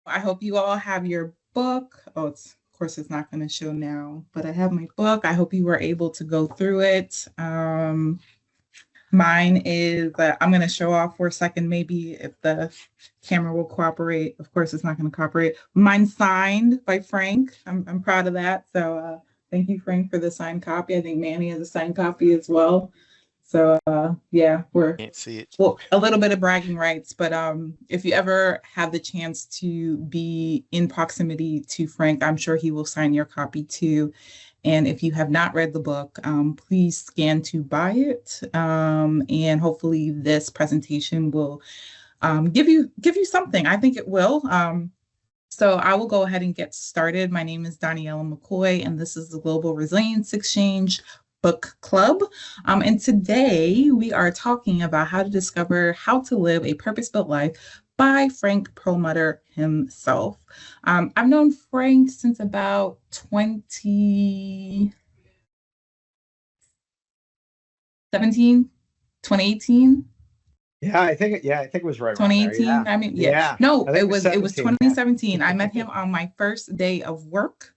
I hope you all have your book. Oh, of course, it's not going to show now, but I have my book. I hope you were able to go through it. Mine is, I'm going to show off for a second, maybe if the camera will cooperate. Of course, it's not going to cooperate. Mine's signed by Frank. I'm proud of that. So thank you, Frank, for the signed copy. I think Manny has a signed copy as well. So yeah, we're Can't see it. well, a little bit of bragging rights, but if you ever have the chance to be in proximity to Frank, I'm sure he will sign your copy too. And if you have not read the book, please scan to buy it. And hopefully, this presentation will give you something. I think it will. So I will go ahead and get started. My name is Daniela McCoy, and this is the Global Resilience Exchange Book Club. And today we are talking about how to discover how to live a purpose-built life by Frank Perlmutter himself. I've known Frank since about 2017, 2018. I think it was right around there. 2018. Yeah. I mean, yeah. Yeah. No, I think it was 17. Yeah. 2017. I met him on my first day of work.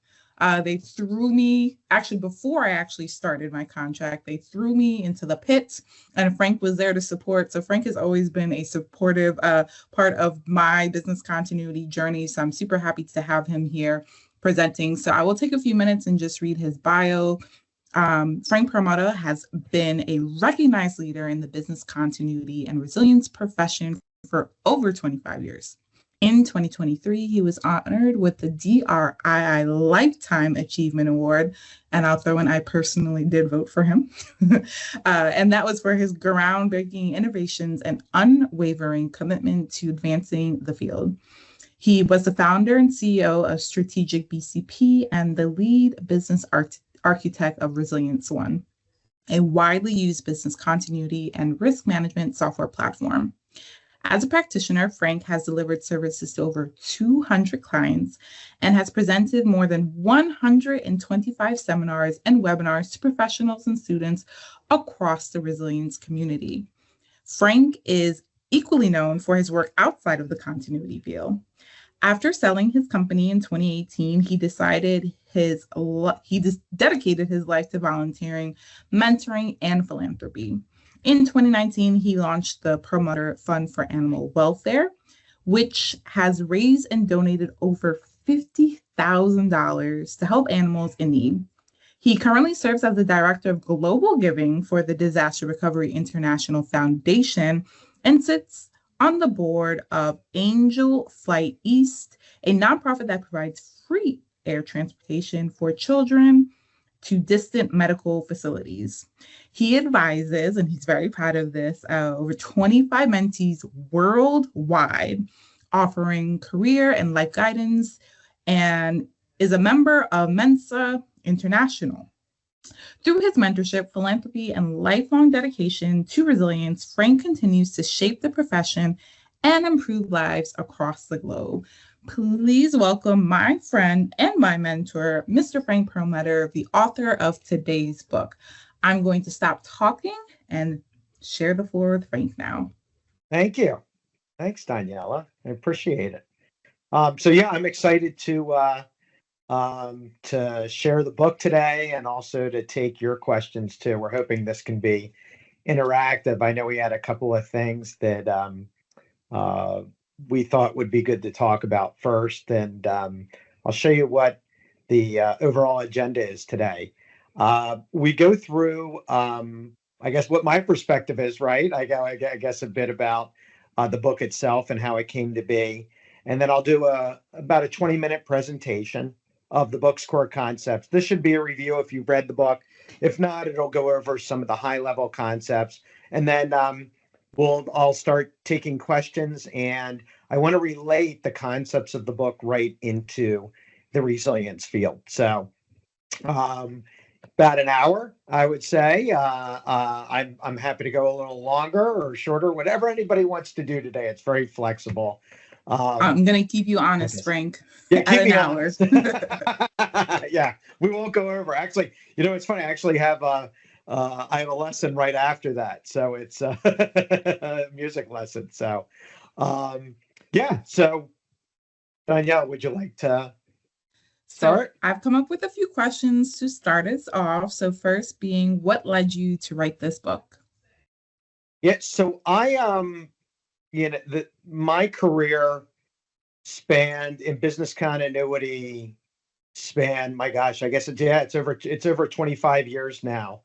They threw me actually before I actually started my contract. They threw me into the pit, and Frank was there to support. So Frank has always been a supportive part of my business continuity journey. So I'm super happy to have him here presenting. So I will take a few minutes and just read his bio. Frank Perlmutter has been a recognized leader in the business continuity and resilience profession for over 25 years. In 2023, he was honored with the DRII Lifetime Achievement Award. And I'll throw in, I personally did vote for him. And that was for his groundbreaking innovations and unwavering commitment to advancing the field. He was the founder and CEO of Strategic BCP and the lead business architect of Resilience One, a widely used business continuity and risk management software platform. As a practitioner, Frank has delivered services to over 200 clients and has presented more than 125 seminars and webinars to professionals and students across the resilience community. Frank is equally known for his work outside of the continuity field. After selling his company in 2018, he dedicated his life to volunteering, mentoring, and philanthropy. In 2019, he launched the Perlmutter Fund for Animal Welfare, which has raised and donated over $50,000 to help animals in need. He currently serves as the Director of Global Giving for the Disaster Recovery International Foundation and sits on the board of Angel Flight East, a nonprofit that provides free air transportation for children to distant medical facilities. He advises, and he's very proud of this, over 25 mentees worldwide, offering career and life guidance, and is a member of Mensa International. Through his mentorship, philanthropy, and lifelong dedication to resilience, Frank continues to shape the profession and improve lives across the globe. Please welcome my friend and my mentor, Mr. Frank Perlmutter, the author of today's book. I'm going to stop talking and share the floor with Frank now. Thank you. Thanks, Daniela. I appreciate it. So yeah, I'm excited to share the book today and also to take your questions too. We're hoping this can be interactive. I know we had a couple of things that we thought would be good to talk about first, and I'll show you what the overall agenda is today. We go through, I guess, what my perspective is, right? I guess a bit about the book itself and how it came to be. And then I'll do about a 20-minute presentation of the book's core concepts. This should be a review if you've read the book. If not, it'll go over some of the high-level concepts. And then I'll start taking questions, and I want to relate the concepts of the book right into the resilience field. So about an hour, I would say. I'm happy to go a little longer or shorter, whatever anybody wants to do today. It's very flexible. I'm going to keep you honest, Frank. Yeah, keep at me an hour. honest. Yeah, we won't go over. Actually, it's funny. I actually have I have a lesson right after that, so it's a music lesson. So, yeah. So Danielle, would you like to So start? I've come up with a few questions to start us off. So first being, what led you to write this book? Yeah, so my career spanned in business continuity spanned, my gosh, I guess it's over 25 years now.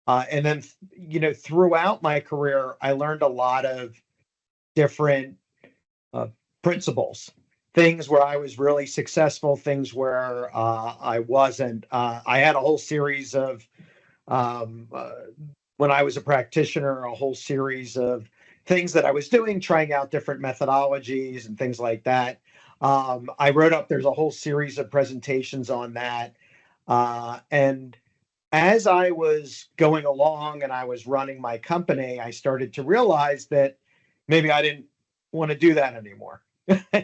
And then throughout my career, I learned a lot of different uh, principles, things where I was really successful, things where I wasn't. I had a whole series of um, uh, when I was a practitioner, a whole series of things that I was doing, trying out different methodologies and things like that. I wrote up, there's a whole series of presentations on that. And as I was going along and I was running my company, I started to realize that maybe I didn't want to do that anymore.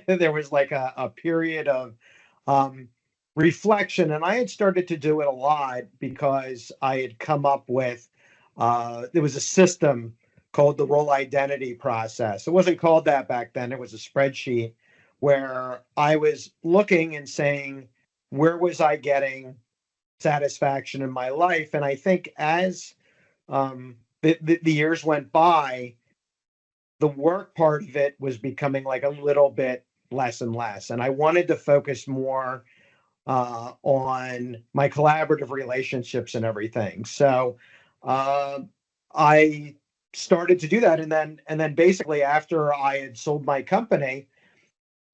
There was like a period of um, reflection, and I had started to do it a lot because I had come up with there was a system called the role identity process. It wasn't called that back then, it was a spreadsheet where I was looking and saying, where was I getting satisfaction in my life? And I think as the years went by, the work part of it was becoming like a little bit less and less. And I wanted to focus more on my collaborative relationships and everything. So uh, I started to do that. And then basically after I had sold my company,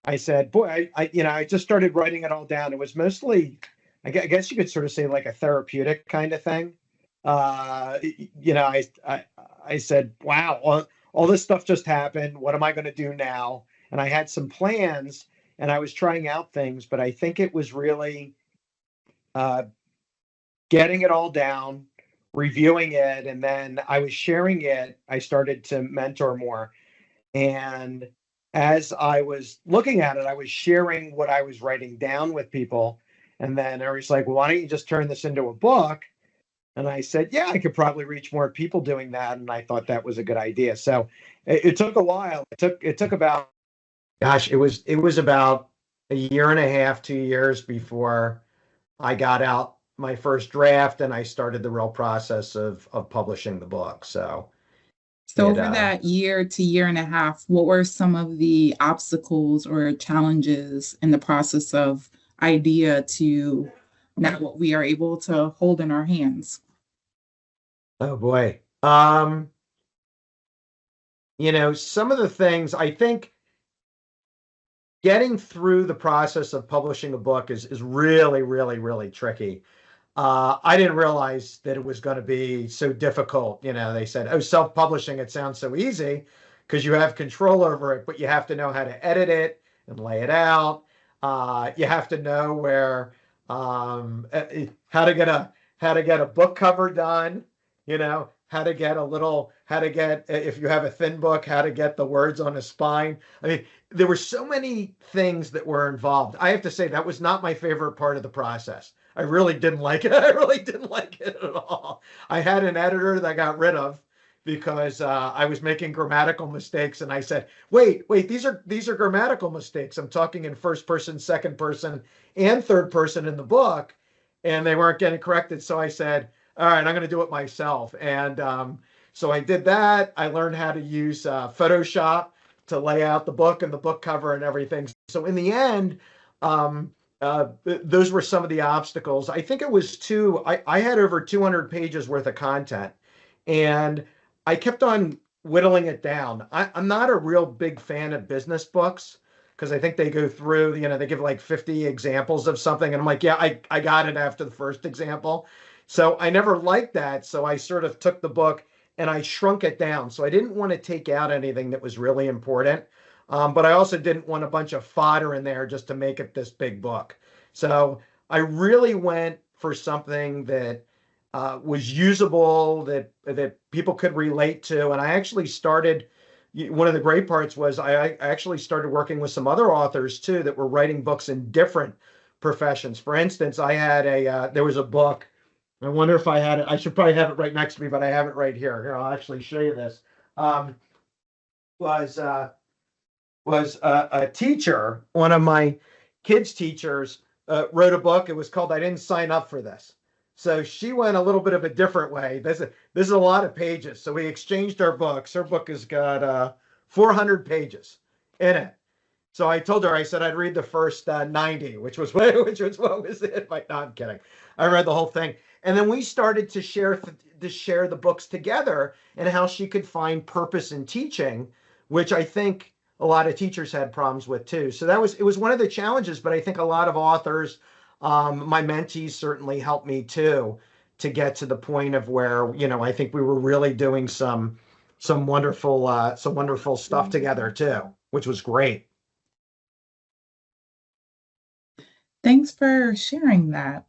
I said, boy, I just started writing it all down. It was mostly, I guess you could sort of say like a therapeutic kind of thing. I said, wow, all this stuff just happened. What am I going to do now? And I had some plans and I was trying out things, but I think it was really uh, getting it all down, reviewing it, and then I was sharing it. I started to mentor more. And as I was looking at it, I was sharing what I was writing down with people. And then I was like, well, why don't you just turn this into a book? And I said, yeah, I could probably reach more people doing that. And I thought that was a good idea. So it took a while. It took about, gosh, it was about a year and a half, 2 years before I got out my first draft and I started the real process of publishing the book. So So it over that year to year and a half, what were some of the obstacles or challenges in the process of idea to now what we are able to hold in our hands? oh boy. Some of the things I think getting through the process of publishing a book is really, really, really tricky. I didn't realize that it was going to be so difficult. They said, oh, self-publishing, it sounds so easy because you have control over it, but you have to know how to edit it and lay it out. You have to know how to get a book cover done, if you have a thin book, how to get the words on a spine. I mean, there were so many things that were involved. I have to say that was not my favorite part of the process. I really didn't like it. I really didn't like it at all. I had an editor that I got rid of because I was making grammatical mistakes, and I said, "Wait, these are grammatical mistakes. I'm talking in first person, second person, and third person in the book, and they weren't getting corrected." So I said, "All right, I'm going to do it myself." And so I did that. I learned how to use Photoshop to lay out the book and the book cover and everything. So in the end, um, those were some of the obstacles. I think it was I had over 200 pages worth of content, and I kept on whittling it down. I'm not a real big fan of business books because I think they go through, they give like 50 examples of something. And I'm like, yeah, I got it after the first example. So I never liked that. So I sort of took the book and I shrunk it down. So I didn't want to take out anything that was really important. But I also didn't want a bunch of fodder in there just to make it this big book. So I really went for something that was usable, that people could relate to. And I actually started. One of the great parts was I actually started working with some other authors too that were writing books in different professions. For instance, there was a book. I wonder if I had it. I should probably have it right next to me, but I have it right here. Here, I'll actually show you this. Was was a teacher, one of my kids' teachers, wrote a book. It was called "I Didn't Sign Up for This." So she went a little bit of a different way. This is a lot of pages. So we exchanged our books. Her book has got 400 pages in it. So I told her, I said I'd read the first 90, which was what was it? But no, I'm kidding. I read the whole thing, and then we started to share the books together and how she could find purpose in teaching, which I think a lot of teachers had problems with too. So it was one of the challenges, but I think a lot of authors, my mentees certainly helped me too to get to the point of where I think we were really doing some wonderful stuff together too, which was great. Thanks for sharing that.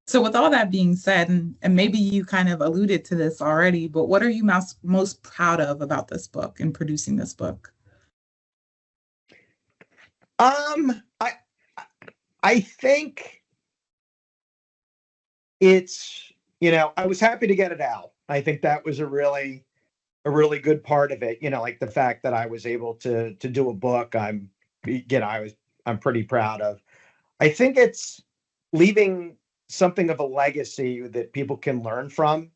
So with all that being said, and maybe you kind of alluded to this already, but what are you most proud of about this book and producing this book? I think it's, I was happy to get it out. I think that was a really good part of it. Like the fact that I was able to do a book, I'm pretty proud of. I think it's leaving something of a legacy that people can learn from,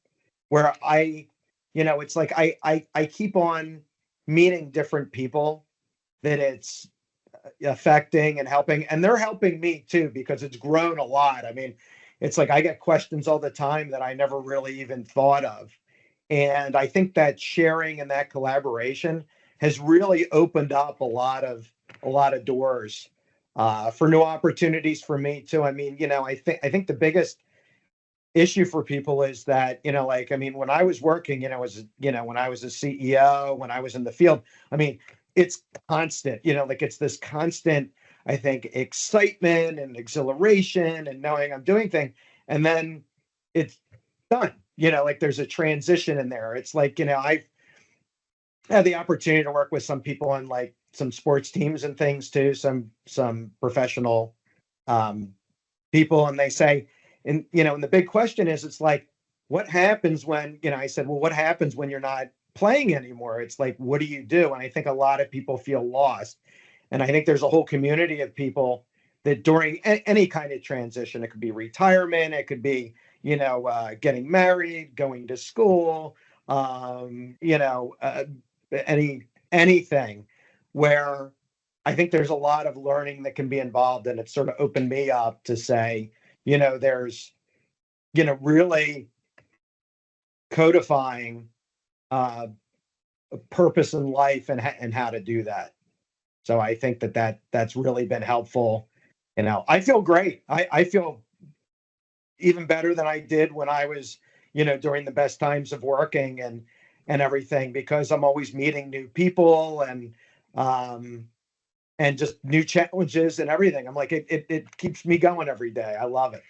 where it's like I keep on meeting different people that it's affecting and helping, and they're helping me too, because it's grown a lot. I mean, it's like I get questions all the time that I never really even thought of. And I think that sharing and that collaboration has really opened up a lot of doors for new opportunities for me too. I mean, I think the biggest issue for people is that, like, I mean, when I was working, when I was a CEO, when I was in the field, I mean, it's constant, like it's this constant, I think, excitement and exhilaration and knowing I'm doing things. And then it's done, like there's a transition in there. It's like, I've had the opportunity to work with some people on like some sports teams and things too, some professional people, and they say, and the big question is, it's like, what happens when, I said, well, what happens when you're not playing anymore? It's like, what do you do? And I think a lot of people feel lost, and I think there's a whole community of people that during any kind of transition, it could be retirement, it could be getting married, going to school, anything, where I think there's a lot of learning that can be involved, and it sort of opened me up to say, there's, really codifying purpose in life and how to do that. So I think that's really been helpful. I feel great. I feel even better than I did when I was, during the best times of working and everything, because I'm always meeting new people and just new challenges and everything. I'm like, it keeps me going every day. I love it.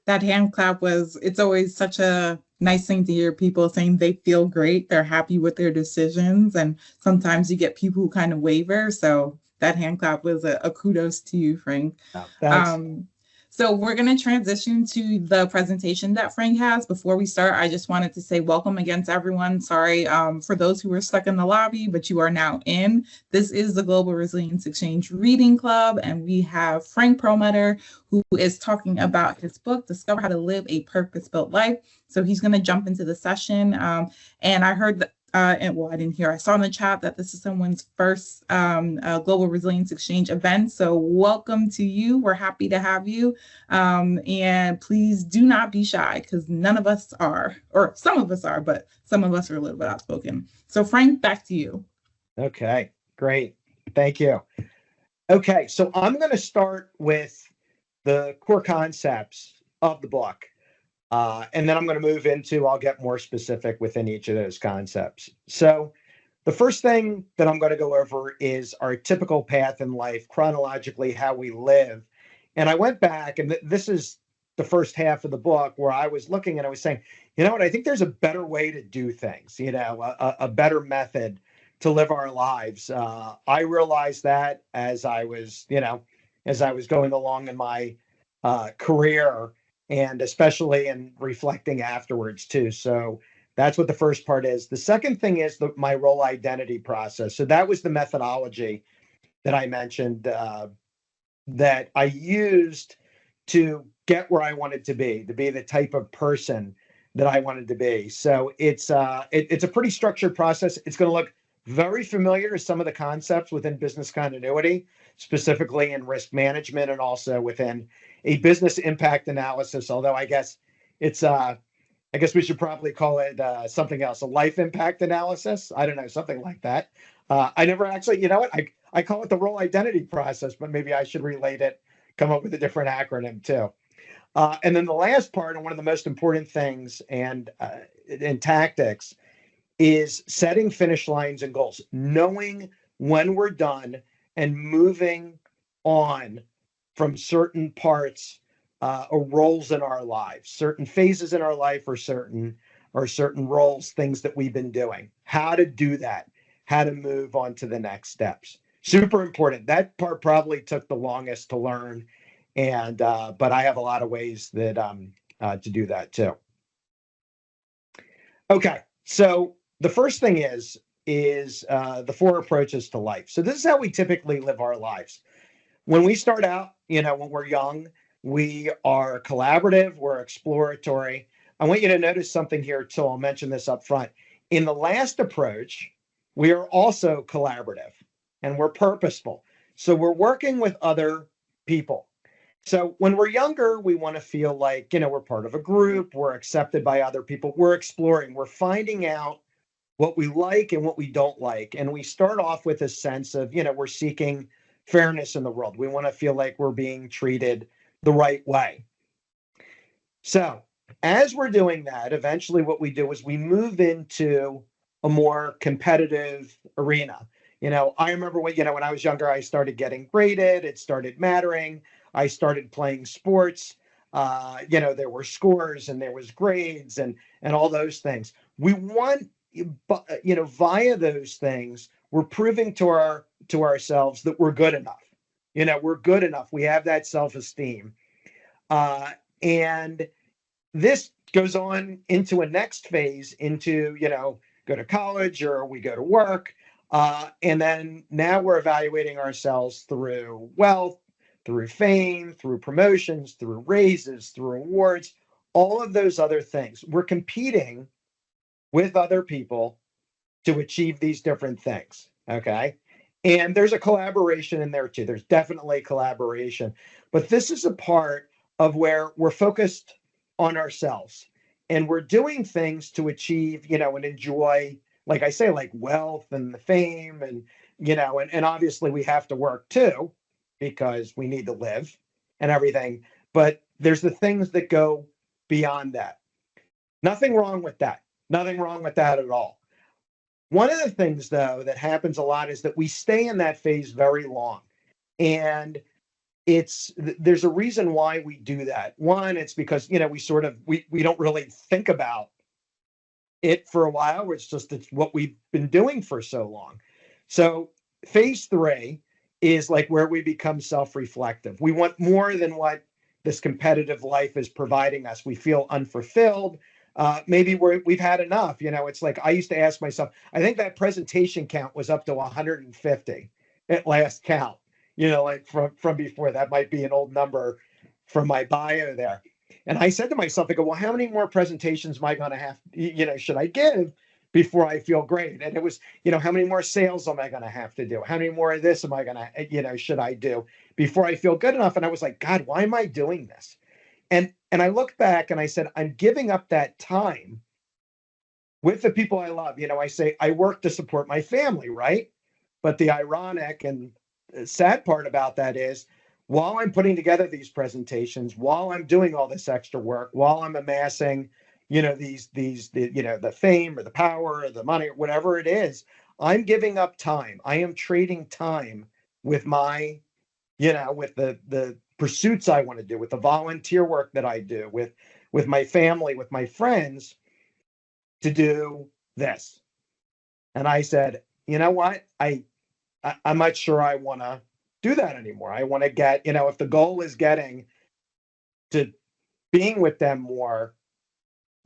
That hand clap it's always such a nice thing to hear people saying they feel great, they're happy with their decisions. And sometimes you get people who kind of waver. So that hand clap was a kudos to you, Frank. Oh, thanks. So we're going to transition to the presentation that Frank has. Before we start, I just wanted to say welcome again to everyone. Sorry for those who were stuck in the lobby, but you are now in. This is the Global Resilience Exchange Reading Club, and we have Frank Perlmutter, who is talking about his book, Discover How to Live a Purpose-Built Life. So he's going to jump into the session. And I heard that I didn't hear. I saw in the chat that this is someone's first Global Resilience Exchange event. So welcome to you. We're happy to have you. And please do not be shy, because none of us are, or some of us are, but some of us are a little bit outspoken. So Frank, back to you. Okay, great. Thank you. Okay, so I'm going to start with the core concepts of the book. And then I'm going to move into, I'll get more specific within each of those concepts. So the first thing that I'm going to go over is our typical path in life, chronologically, how we live. And I went back, and this is the first half of the book, where I was looking and I was saying, you know what, I think there's a better way to do things, a better method to live our lives. I realized that as I was going along in my career, and especially in reflecting afterwards too. So That's what the first part is. The second thing is my role identity process. So that was the methodology that I mentioned that I used to get where I wanted to be the type of person that I wanted to be. So it's a pretty structured process. It's going to look very familiar to some of the concepts within business continuity, specifically in risk management and also within a business impact analysis. Although I guess we should probably call it something else, a life impact analysis. I don't know, something like that. I never actually, you know what? I call it the role identity process, but maybe I should relate it, come up with a different acronym too. And then the last part, and one of the most important things and in tactics, is setting finish lines and goals, knowing when we're done and moving on from certain parts or roles in our lives, certain phases in our life or certain roles, things that we've been doing, how to do that, how to move on to the next steps. Super important. That part probably took the longest to learn. And but I have a lot of ways that to do that too. Okay, so the first thing is the 4 approaches to life. So this is how we typically live our lives. When we start out, when we're young, we are collaborative, we're exploratory. I want you to notice something here too. I'll mention this up front. In the last approach, we are also collaborative and we're purposeful. So we're working with other people. So when we're younger, we want to feel like, we're part of a group, we're accepted by other people, we're exploring, we're finding out what we like and what we don't like. And we start off with a sense of, we're seeking fairness in the world. We want to feel like we're being treated the right way. So as we're doing that, eventually what we do is we move into a more competitive arena. I remember when I was younger, I started getting graded. It started mattering. I started playing sports. There were scores and there was grades and all those things. We want, via those things, we're proving to ourselves that we're good enough. We're good enough. We have that self-esteem. And this goes on into a next phase into, go to college or we go to work. And then now we're evaluating ourselves through wealth, through fame, through promotions, through raises, through awards, all of those other things. We're competing with other people to achieve these different things. Okay. And there's a collaboration in there too. There's definitely collaboration, but this is a part of where we're focused on ourselves and we're doing things to achieve, and enjoy, like I say, like wealth and the fame and, and obviously we have to work too because we need to live and everything. But there's the things that go beyond that. Nothing wrong with that. Nothing wrong with that at all. One of the things, though, that happens a lot is that we stay in that phase very long. And there's a reason why we do that. One, it's because, we don't really think about it for a while. It's what we've been doing for so long. So phase 3 is like where we become self-reflective. We want more than what this competitive life is providing us. We feel unfulfilled. Maybe we've had enough. It's like I used to ask myself, I think that presentation count was up to 150 at last count, like from before. That might be an old number from my bio there. And I said to myself, I go, well, how many more presentations am I going to have, should I give before I feel great? And it was, how many more sales am I going to have to do? How many more of this am I going to, should I do before I feel good enough? And I was like, God, why am I doing this? And I looked back and I said, I'm giving up that time with the people I love. I say I work to support my family, right? But the ironic and sad part about that is while I'm putting together these presentations, while I'm doing all this extra work, while I'm amassing, the fame or the power or the money or whatever it is, I'm giving up time. I am trading time with my, with the pursuits I want to do, with the volunteer work that I do, with my family, with my friends, to do this. And I said, you know what? I'm not sure I want to do that anymore. I want to get, if the goal is getting to being with them more,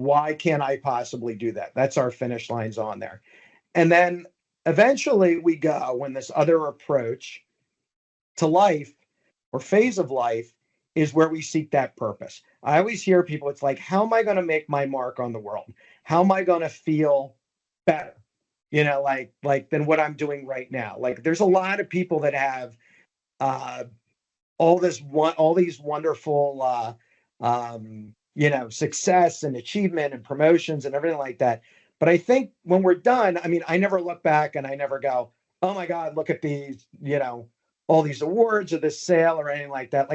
Why can't I possibly do that? That's our finish lines on there. And then eventually we go when this other approach to life or phase of life is where we seek that purpose. I always hear people, it's like, how am I going to make my mark on the world? How am I going to feel better? Like than what I'm doing right now. Like there's a lot of people that have uh, all these wonderful success and achievement and promotions and everything like that. But I think when we're done, I mean, I never look back and I never go, oh my God, look at these, all these awards or this sale or anything like that.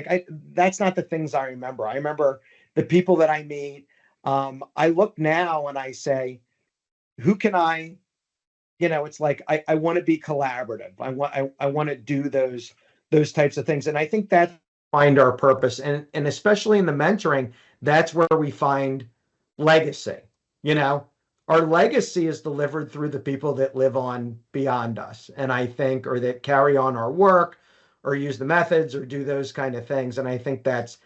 That's not the things I remember. I remember the people that I meet. I look now and I say, who can it's like I want to be collaborative. I want to do those types of things. And I think that find our purpose. And especially in the mentoring, that's where we find legacy. Our legacy is delivered through the people that live on beyond us. And I think, or that carry on our work or use the methods or do those kind of things. And I think that's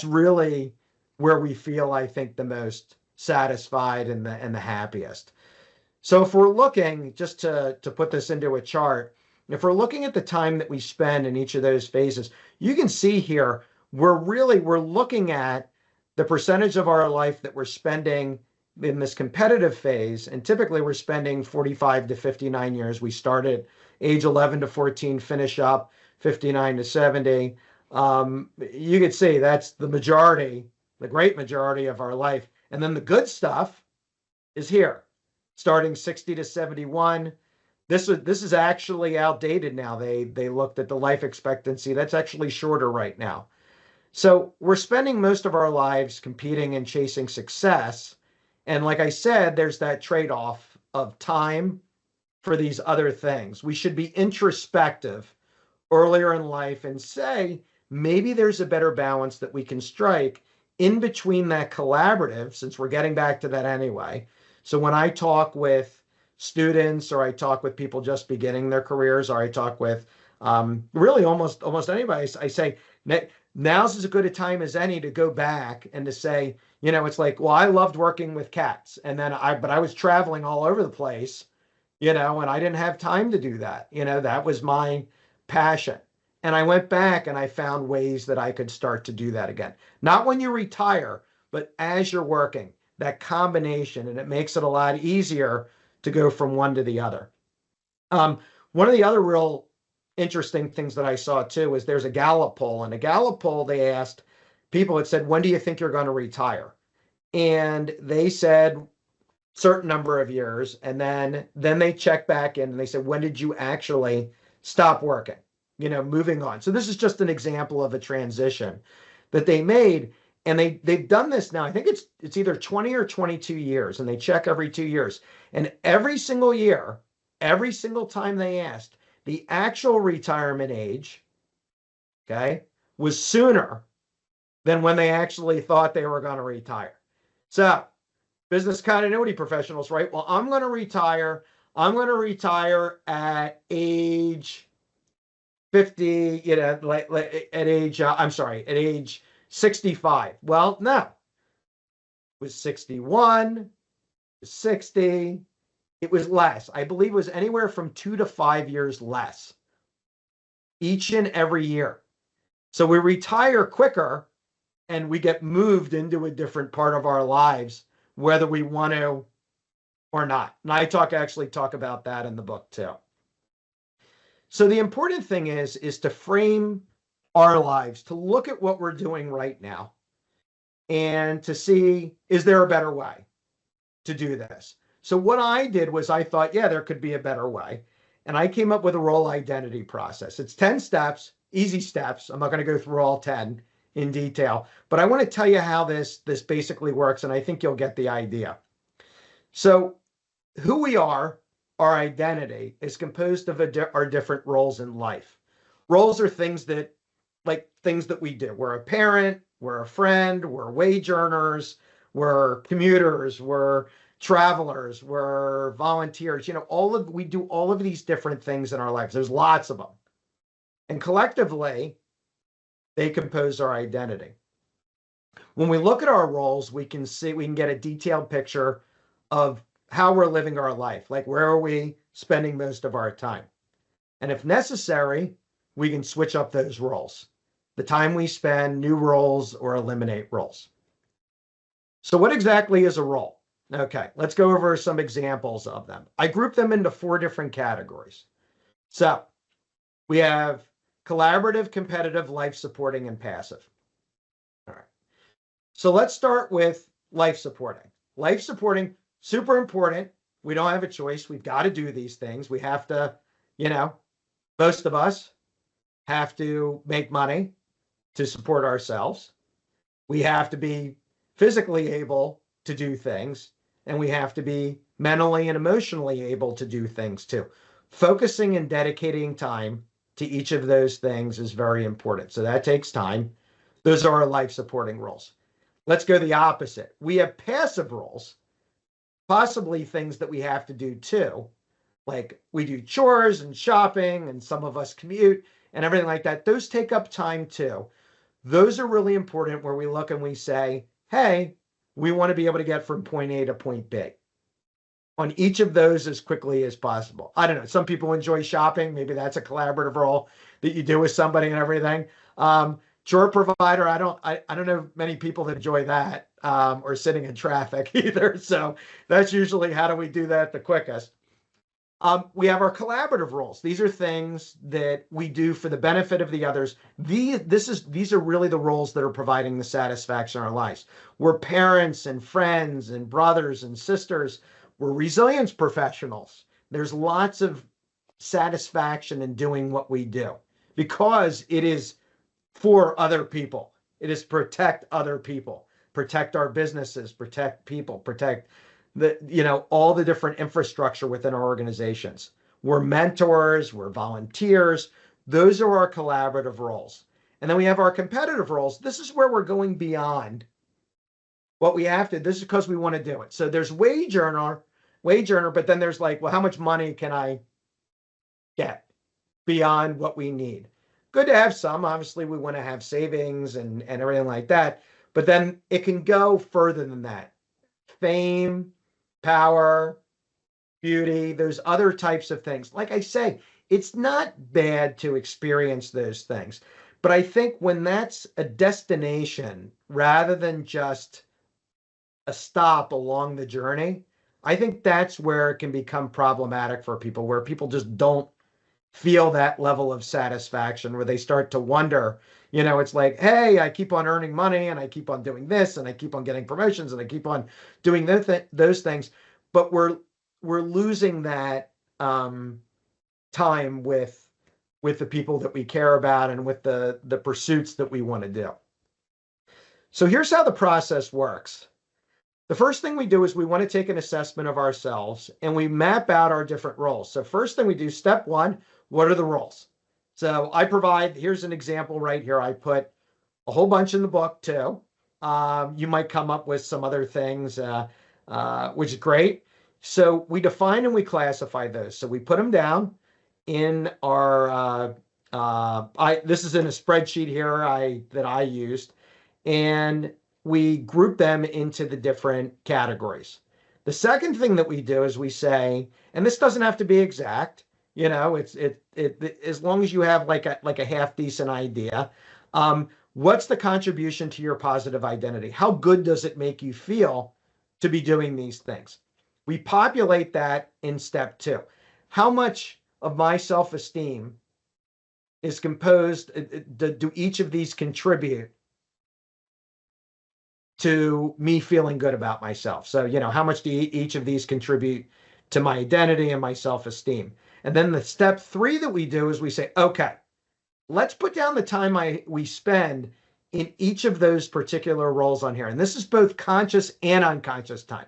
really where we feel, I think, the most satisfied and the happiest. So if we're looking, just to put this into a chart, if we're looking at the time that we spend in each of those phases, you can see here, we're looking at the percentage of our life that we're spending in this competitive phase. And typically we're spending 45 to 59 years. We start at age 11 to 14, finish up 59 to 70. You can see that's the great majority of our life. And then the good stuff is here, starting 60 to 71. This is actually outdated now. They looked at the life expectancy. That's actually shorter right now. So we're spending most of our lives competing and chasing success. And like I said, there's that trade-off of time for these other things. We should be introspective earlier in life and say, maybe there's a better balance that we can strike in between that collaborative, since we're getting back to that anyway. So when I talk with students, or I talk with people just beginning their careers, or I talk with really almost anybody, I say, now's as good a time as any to go back and to say, it's like, well, I loved working with cats, and then but I was traveling all over the place, and I didn't have time to do that. That was my passion. And I went back and I found ways that I could start to do that again. Not when you retire, but as you're working, that combination, and it makes it a lot easier to go from one to the other. One of the other real interesting things that I saw too is there's a Gallup poll. And a Gallup poll, they asked people, it said, when do you think you're going to retire? And they said certain number of years. And then they checked back in and they said, when did you actually stop working? Moving on. So this is just an example of a transition that they made. And they've done this now. I think it's either 20 or 22 years, and they check every 2 years. And every single year, every single time they asked, the actual retirement age, okay, was sooner than when they actually thought they were going to retire. So business continuity professionals, right? Well, I'm going to retire at age 50, at age 65. Well, no, it was 61, 60. It was less. I believe it was anywhere from 2 to 5 years less each and every year. So we retire quicker and we get moved into a different part of our lives, whether we want to or not. And I actually talk about that in the book too. So the important thing is to frame our lives, to look at what we're doing right now and to see, is there a better way to do this? So what I did was I thought, yeah, there could be a better way. And I came up with a role identity process. It's 10 steps, easy steps. I'm not going to go through all 10 in detail, but I want to tell you how this basically works, and I think you'll get the idea. So who we are, our identity, is composed of our different roles in life. Roles are things that we do. We're a parent, we're a friend, we're wage earners, we're commuters, we're travelers, we're volunteers. We do all of these different things in our lives. There's lots of them. And collectively, they compose our identity. When we look at our roles, we can get a detailed picture of how we're living our life. Like, where are we spending most of our time? And if necessary, we can switch up those roles. The time we spend, new roles, or eliminate roles. So what exactly is a role? Okay, let's go over some examples of them. I group them into 4 different categories. So we have collaborative, competitive, life supporting, and passive. All right. So let's start with life supporting. Life supporting, super important. We don't have a choice. We've got to do these things. We have to, most of us have to make money to support ourselves. We have to be physically able to do things, and we have to be mentally and emotionally able to do things too. Focusing and dedicating time to each of those things is very important. So that takes time. Those are our life supporting roles. Let's go the opposite. We have passive roles, possibly things that we have to do too. Like, we do chores and shopping, and some of us commute and everything like that. Those take up time too. Those are really important, where we look and we say, hey, we want to be able to get from point A to point B on each of those as quickly as possible. I don't know. Some people enjoy shopping. Maybe that's a collaborative role that you do with somebody and everything. Chore provider, I don't know many people that enjoy that, or sitting in traffic either. So that's usually, how do we do that the quickest? We have our collaborative roles. These are things that we do for the benefit of the others. These are really the roles that are providing the satisfaction in our lives. We're parents and friends and brothers and sisters. We're resilience professionals. There's lots of satisfaction in doing what we do, because it is for other people. It is protect other people, protect our businesses, protect people, protect all the different infrastructure within our organizations. We're mentors, we're volunteers. Those are our collaborative roles. And then we have our competitive roles. This is where we're going beyond what we have to. This is because we want to do it. So there's wage earner, but then there's like, well, how much money can I get beyond what we need? Good to have some. Obviously, we want to have savings and everything like that. But then it can go further than that. Fame, power, beauty, there's other types of things. Like I say, it's not bad to experience those things. But I think when that's a destination rather than just a stop along the journey, I think that's where it can become problematic for people, where people just don't feel that level of satisfaction, where they start to wonder, it's like, hey, I keep on earning money and I keep on doing this and I keep on getting promotions and I keep on doing those things. But we're losing that time with the people that we care about and with the pursuits that we want to do. So here's how the process works. The first thing we do is we want to take an assessment of ourselves, and we map out our different roles. So first thing we do, step 1, what are the roles? So here's an example right here. I put a whole bunch in the book too. You might come up with some other things, which is great. So we define and we classify those. So we put them down in our, this is in a spreadsheet here that I used, and we group them into the different categories. The second thing that we do is we say, and this doesn't have to be exact, it's as long as you have like a half decent idea. What's the contribution to your positive identity? How good does it make you feel to be doing these things? We populate that in step 2. How much of my self-esteem is composed? Do each of these contribute to me feeling good about myself? So, how much do each of these contribute to my identity and my self-esteem? And then the step 3 that we do is we say, okay, let's put down the time we spend in each of those particular roles on here. And this is both conscious and unconscious time.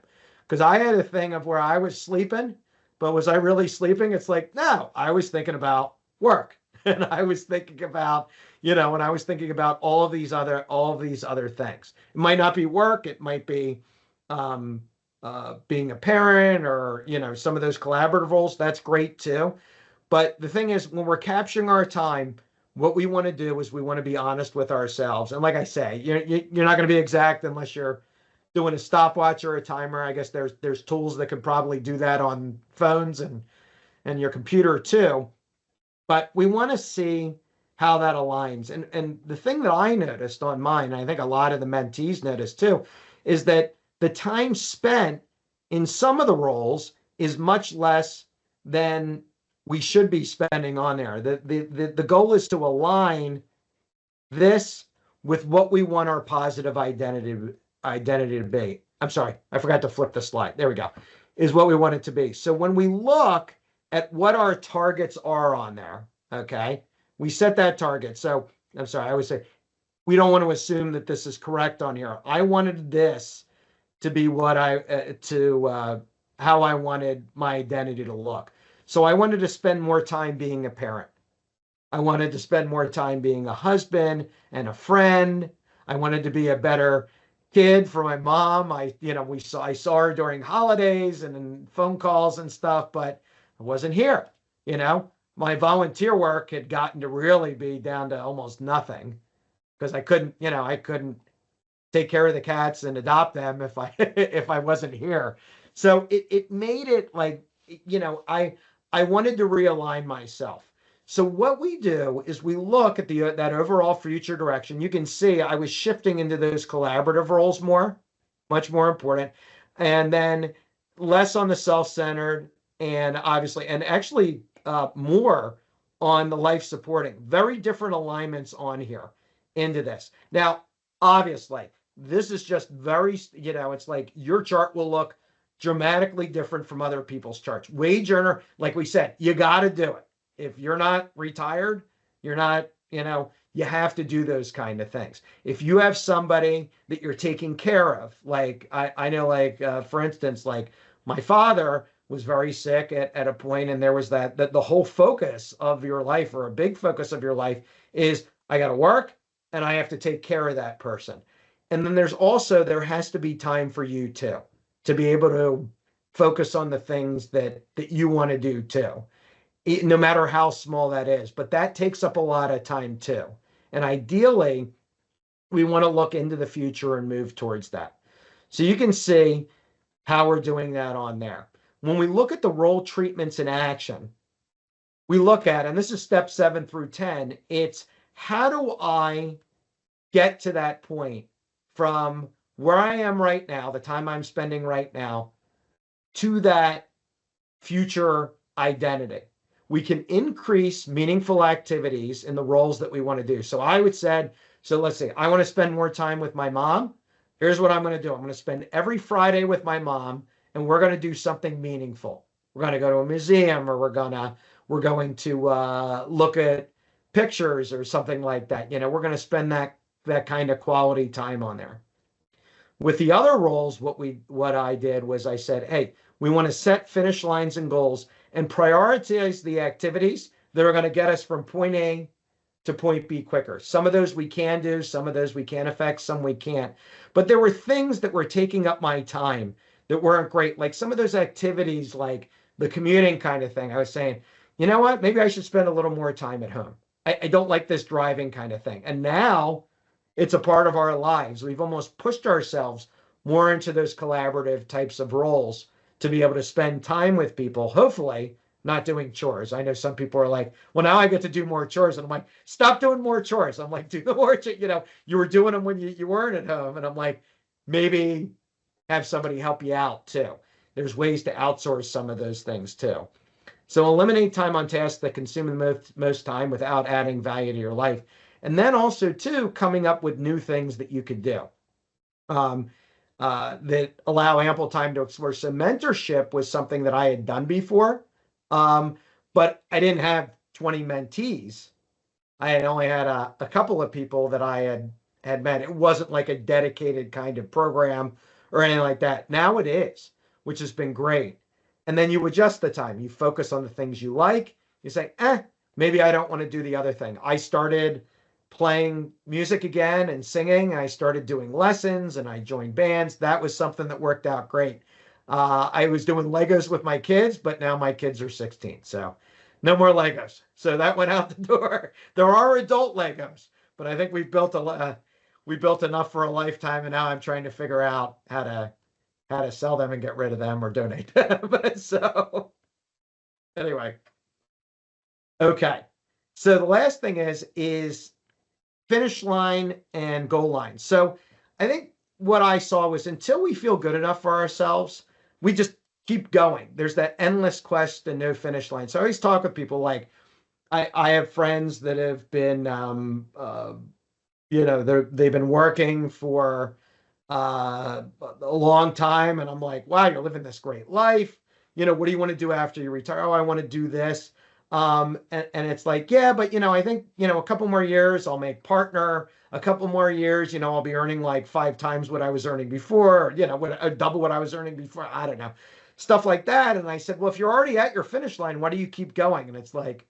Because I had a thing of where I was sleeping, but was I really sleeping? It's like, no, I was thinking about work. And I was thinking about, and I was thinking about all of these other things. It might not be work. It might be being a parent, or, some of those collaborative roles. That's great too. But the thing is, when we're capturing our time, what we want to do is we want to be honest with ourselves. And like I say, you're not going to be exact unless you're doing a stopwatch or a timer. I guess there's tools that could probably do that on phones and your computer too. But we want to see how that aligns. And the thing that I noticed on mine, and I think a lot of the mentees noticed too, is that the time spent in some of the roles is much less than we should be spending on there. The goal is to align this with what we want our positive identity to be. I'm sorry, I forgot to flip the slide. There we go. Is what we want it to be. So when we look at what our targets are on there, okay, we set that target. So I'm sorry, I always say we don't want to assume that this is correct on here. I wanted this to be what how I wanted my identity to look. So I wanted to spend more time being a parent. I wanted to spend more time being a husband and a friend. I wanted to be a better kid for my mom. I saw her during holidays and in phone calls and stuff, but I wasn't here. My volunteer work had gotten to really be down to almost nothing because I couldn't take care of the cats and adopt them if I wasn't here. So it made it like, I wanted to realign myself. So what we do is we look at that overall future direction. You can see I was shifting into those collaborative roles more, much more important, and then less on the self-centered and actually more on the life supporting. Very different alignments on here into this. Now, obviously, this is just very, it's like your chart will look dramatically different from other people's charts. Wage earner, like we said, you got to do it. If you're not retired, you're not, you have to do those kind of things. If you have somebody that you're taking care of, like I know, like for instance, like my father was very sick at a point, and there was that the whole focus of your life, or a big focus of your life, is I got to work and I have to take care of that person. And then there has to be time for you too, to be able to focus on the things that you want to do too, no matter how small that is. But that takes up a lot of time too. And ideally, we want to look into the future and move towards that. So you can see how we're doing that on there. When we look at the role treatments in action, we look at, and this is step 7 through 10, it's how do I get to that point from where I am right now, the time I'm spending right now, to that future identity. We can increase meaningful activities in the roles that we want to do. So I would say, let's say I want to spend more time with my mom. Here's what I'm going to do. I'm going to spend every Friday with my mom, and we're going to do something meaningful. We're going to go to a museum, or we're going to look at pictures or something like that. We're going to spend that kind of quality time on there. With the other roles, what I did was I said, hey, we want to set finish lines and goals and prioritize the activities that are going to get us from point A to point B quicker. Some of those we can do, some of those we can affect, some we can't. But there were things that were taking up my time that weren't great. Like some of those activities, like the commuting kind of thing. I was saying, you know what? Maybe I should spend a little more time at home. I don't like this driving kind of thing. And now it's a part of our lives. We've almost pushed ourselves more into those collaborative types of roles to be able to spend time with people, hopefully not doing chores. I know some people are like, well, now I get to do more chores. And I'm like, stop doing more chores. I'm like, do the more, you were doing them when you weren't at home. And I'm like, maybe have somebody help you out too. There's ways to outsource some of those things too. So eliminate time on tasks that consume the most time without adding value to your life. And then also too, coming up with new things that you could do. That allow ample time to explore. So mentorship was something that I had done before, but I didn't have 20 mentees. I had only had a couple of people that I had met. It wasn't like a dedicated kind of program or anything like that. Now it is, which has been great. And then you adjust the time. You focus on the things you like. You say, maybe I don't want to do the other thing. I started playing music again and singing. I started doing lessons and I joined bands. That was something that worked out great. I was doing Legos with my kids, but now my kids are 16. So No more Legos. So that went out the door. There are adult Legos, but I think we built enough for a lifetime, and now I'm trying to figure out how to sell them and get rid of them or donate them. But so anyway, okay. So the last thing is finish line and goal line. So I think what I saw was until we feel good enough for ourselves, we just keep going. There's that endless quest and no finish line. So I always talk with people like I have friends that have been they've been working for a long time, and I'm like, wow, you're living this great life. What do you want to do after you retire? Oh, I want to do this. And it's like, yeah, but I think a couple more years I'll make partner. A couple more years, I'll be earning like 5 times what I was earning before. Double what I was earning before. I don't know, stuff like that. And I said, well, if you're already at your finish line, why do you keep going? And it's like,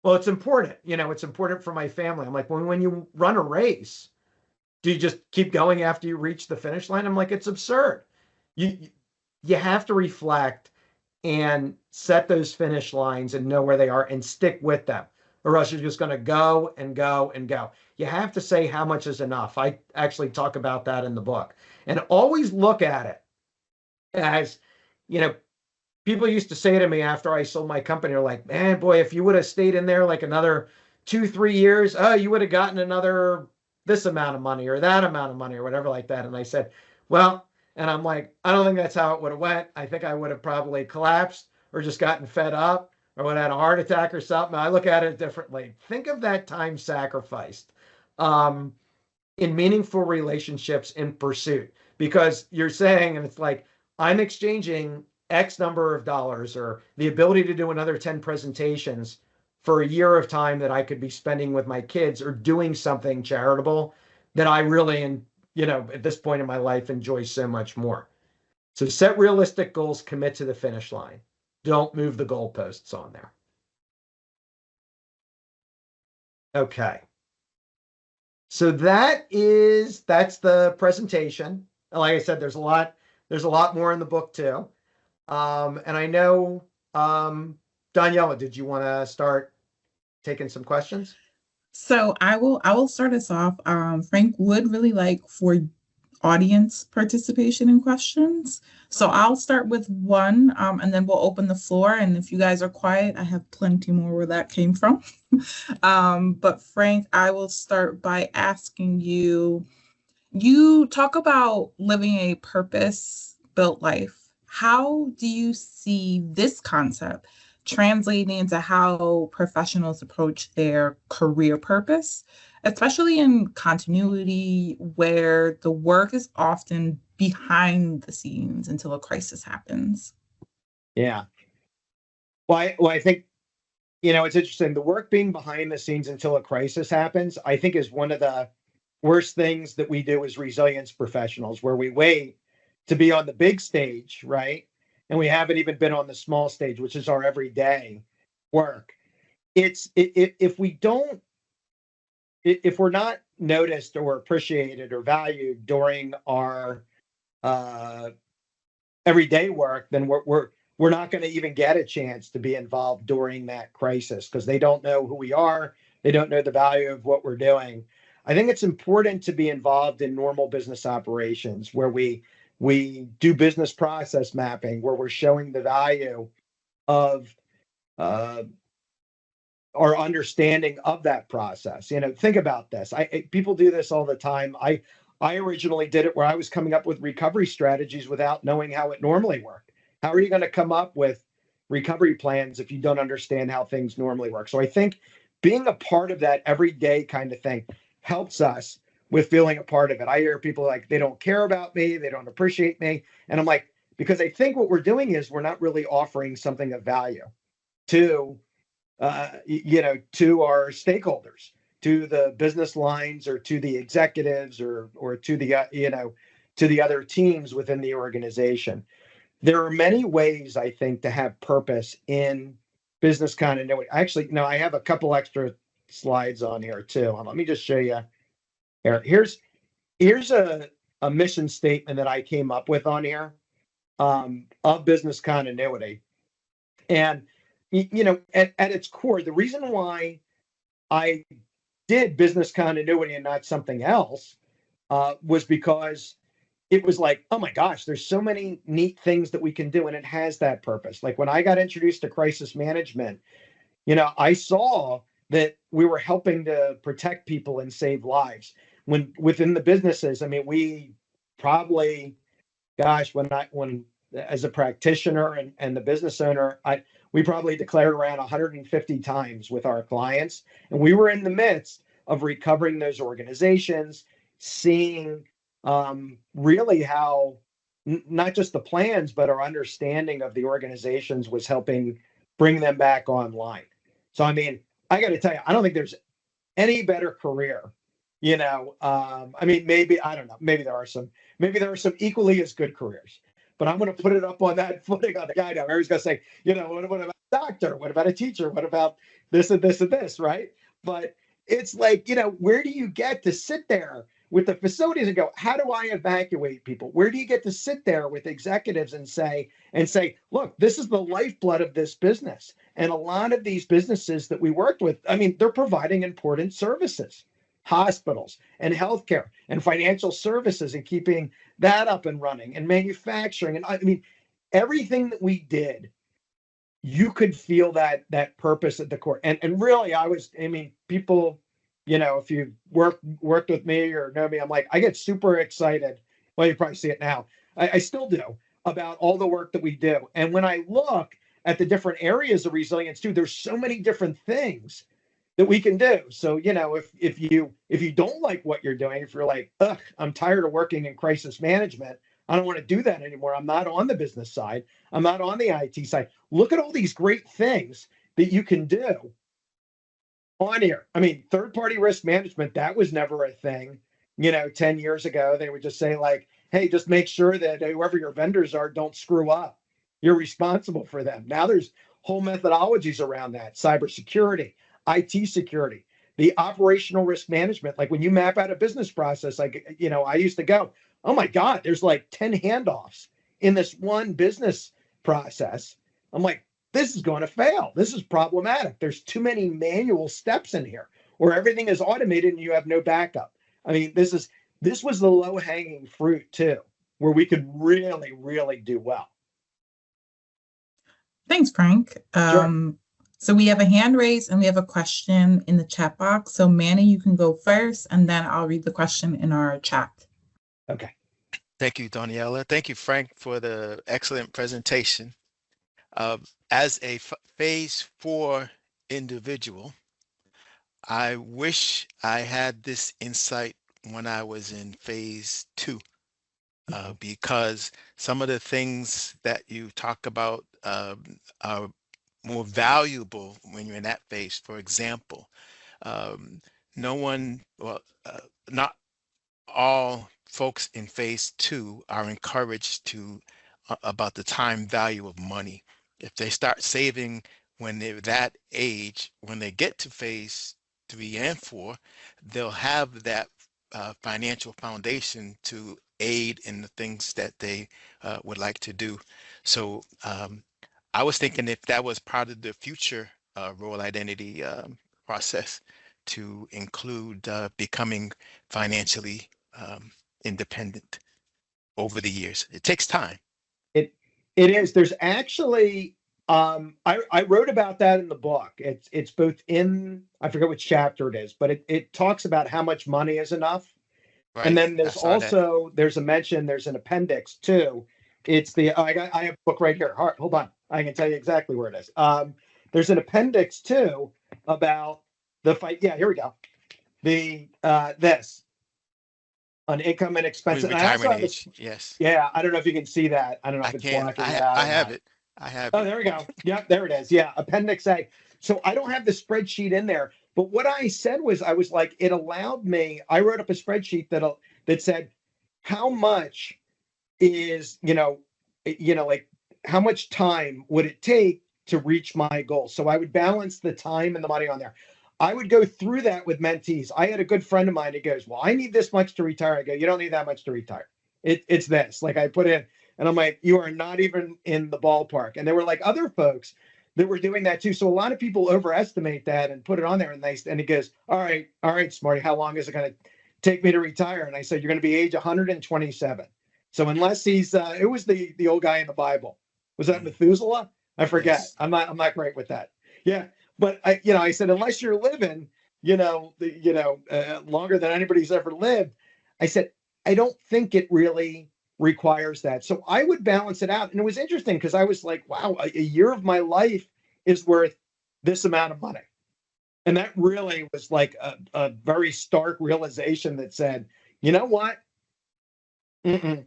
well, it's important. It's important for my family. I'm like, when you run a race, do you just keep going after you reach the finish line? I'm like, it's absurd. You have to reflect and set those finish lines and know where they are and stick with them, or else you're just going to go and go and go. You have to say how much is enough. I actually talk about that in the book, and always look at it as, people used to say to me after I sold my company, they're like, man, boy, if you would have stayed in there like another 2-3 years, you would have gotten another this amount of money or that amount of money or whatever like that. And I said, well, and I'm like, I don't think that's how it would have went. I think I would have probably collapsed or just gotten fed up or would have had a heart attack or something. I look at it differently. Think of that time sacrificed in meaningful relationships in pursuit, because you're saying, and it's like, I'm exchanging X number of dollars or the ability to do another 10 presentations for a year of time that I could be spending with my kids or doing something charitable that I really, at this point in my life, enjoy so much more. So set realistic goals, commit to the finish line. Don't move the goalposts on there. Okay. So that's the presentation. Like I said, there's a lot more in the book too. And I know, Daniela, did you want to start taking some questions? So I will start us off. Frank would really like for audience participation in questions. So I'll start with one, and then we'll open the floor. And if you guys are quiet, I have plenty more where that came from. But Frank, I will start by asking you talk about living a purpose-built life. How do you see this concept translating into how professionals approach their career purpose, especially in continuity where the work is often behind the scenes until a crisis happens? Yeah. Well, I think, it's interesting. The work being behind the scenes until a crisis happens, I think, is one of the worst things that we do as resilience professionals, where we wait to be on the big stage, right? And we haven't even been on the small stage, which is our everyday work. If we're not noticed or appreciated or valued during our everyday work, then we're not going to even get a chance to be involved during that crisis, because they don't know who we are. They don't know the value of what we're doing. I think it's important to be involved in normal business operations where we do business process mapping, where we're showing the value of our understanding of that process. Think about this. People do this all the time. I originally did it where I was coming up with recovery strategies without knowing how it normally worked. How are you going to come up with recovery plans if you don't understand how things normally work? So I think being a part of that everyday kind of thing helps us with feeling a part of it. I hear people like, they don't care about me, they don't appreciate me. And I'm like, because I think what we're doing is we're not really offering something of value to, to our stakeholders, to the business lines, or to the executives, or to the, to the other teams within the organization. There are many ways, I think, to have purpose in business continuity. Actually, no, I have a couple extra slides on here too. Let me just show you. Here's a mission statement that I came up with on here of business continuity. And, at its core, the reason why I did business continuity and not something else was because it was like, oh my gosh, there's so many neat things that we can do, and it has that purpose. Like when I got introduced to crisis management, I saw that we were helping to protect people and save lives. When within the businesses, I mean, we probably, gosh, when as a practitioner and the business owner, we probably declared around 150 times with our clients, and we were in the midst of recovering those organizations, seeing really how not just the plans, but our understanding of the organizations was helping bring them back online. So, I mean, I got to tell you, I don't think there's any better career. I mean, maybe, I don't know, maybe there are some equally as good careers, but I'm going to put it up on that footing on the guy now. Everybody's going to say, what about a doctor? What about a teacher? What about this and this and this, right? But it's like, where do you get to sit there with the facilities and go, how do I evacuate people? Where do you get to sit there with executives and say, look, this is the lifeblood of this business. And a lot of these businesses that we worked with, I mean, they're providing important services, hospitals and healthcare and financial services and keeping that up and running and manufacturing. And I mean, everything that we did, you could feel that purpose at the core. And really, people, if you worked with me or know me, I'm like, I get super excited. Well, you probably see it now. I still do, about all the work that we do. And when I look at the different areas of resilience too, there's so many different things that we can do. So, if you don't like what you're doing, if you're like, ugh, I'm tired of working in crisis management, I don't want to do that anymore. I'm not on the business side. I'm not on the IT side. Look at all these great things that you can do on here. I mean, third-party risk management, that was never a thing. 10 years ago, they would just say like, hey, just make sure that whoever your vendors are, don't screw up. You're responsible for them. Now there's whole methodologies around that. Cybersecurity, IT security, the operational risk management. Like when you map out a business process, like, I used to go, oh my God, there's like 10 handoffs in this one business process. I'm like, this is going to fail. This is problematic. There's too many manual steps in here, or everything is automated and you have no backup. I mean, this was the low hanging fruit too, where we could really, really do well. Thanks, Frank. Sure. So we have a hand raised and we have a question in the chat box. So Manny, you can go first, and then I'll read the question in our chat. Okay. Thank you, Daniela. Thank you, Frank, for the excellent presentation. As a phase 4 individual, I wish I had this insight when I was in phase 2, because some of the things that you talk about are more valuable when you're in that phase. For example, not all folks in phase 2 are encouraged to about the time value of money. If they start saving when they're that age, when they get to phase 3 and 4, they'll have that financial foundation to aid in the things that they would like to do. So I was thinking if that was part of the future role identity process, to include becoming financially independent over the years. It takes time. It is. There's actually, I wrote about that in the book. It's both in, I forget which chapter it is, but it talks about how much money is enough. Right. And then there's also, there's a mention, there's an appendix too. It's I have a book right here. Hold on. I can tell you exactly where it is. There's an appendix too about the fight. Yeah, here we go. This on income and expenses. Retirement age. Yes. Yeah, I don't know if you can see that. I don't know if it's blocking it out. I have it. Oh, there we go. Yeah, there it is. Yeah, Appendix A. So I don't have the spreadsheet in there, but what I said was, I was like, it allowed me. I wrote up a spreadsheet that said how much is like how much time would it take to reach my goal. So I would balance the time and the money on there. I would go through that with mentees. I had a good friend of mine who goes, well, I need this much to retire. I go, you don't need that much to retire. It's this. Like I put in, and I'm like, you are not even in the ballpark. And there were like other folks that were doing that too. So a lot of people overestimate that and put it on there, and it goes, all right, Smarty, how long is it going to take me to retire? And I said, you're going to be age 127. So unless he's, it was the old guy in the Bible. Was that Methuselah? I forget. Yes. I'm not great with that. Yeah, but I said, unless you're living, longer than anybody's ever lived, I said, I don't think it really requires that. So I would balance it out. And it was interesting because I was like, wow, a year of my life is worth this amount of money. And that really was like a very stark realization that said, you know what? No,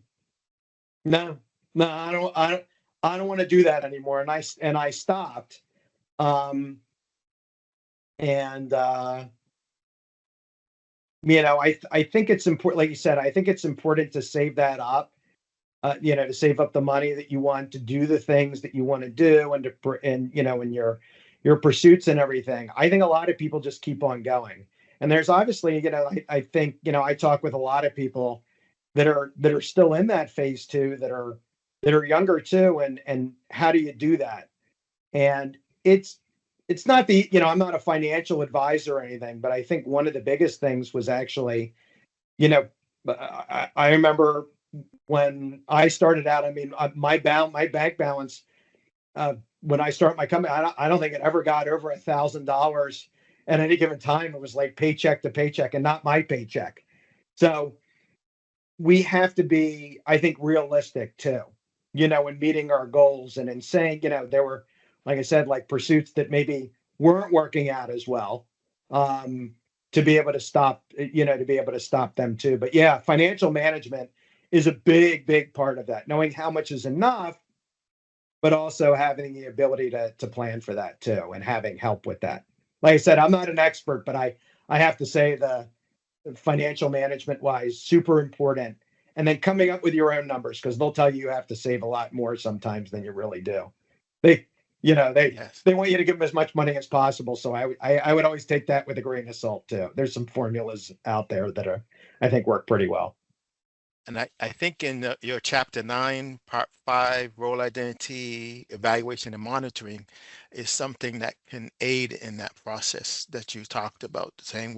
I don't want to do that anymore. And I stopped. I think it's important, like you said, I think it's important to save that up, to save up the money that you want to do the things that you want to do in your pursuits and everything. I think a lot of people just keep on going. And there's obviously, I think, I talk with a lot of people that are still in that phase too, that are younger too. And how do you do that? And it's not I'm not a financial advisor or anything, but I think one of the biggest things was actually, I remember when I started out, I mean, my bank balance, when I started my company, I don't think it ever got over $1,000 at any given time. It was like paycheck to paycheck and not my paycheck. So we have to be, I think, realistic too, in meeting our goals and in saying, there were, like I said, like pursuits that maybe weren't working out as well, to be able to stop them too. But yeah, financial management is a big, big part of that. Knowing how much is enough, but also having the ability to plan for that too, and having help with that. Like I said, I'm not an expert, but I have to say the financial management wise, super important. And then coming up with your own numbers, because they'll tell you have to save a lot more sometimes than you really do. They want you to give them as much money as possible. So I would always take that with a grain of salt too. There's some formulas out there that I think work pretty well. And I think in your chapter 9, part 5, role identity, evaluation and monitoring is something that can aid in that process that you talked about, saying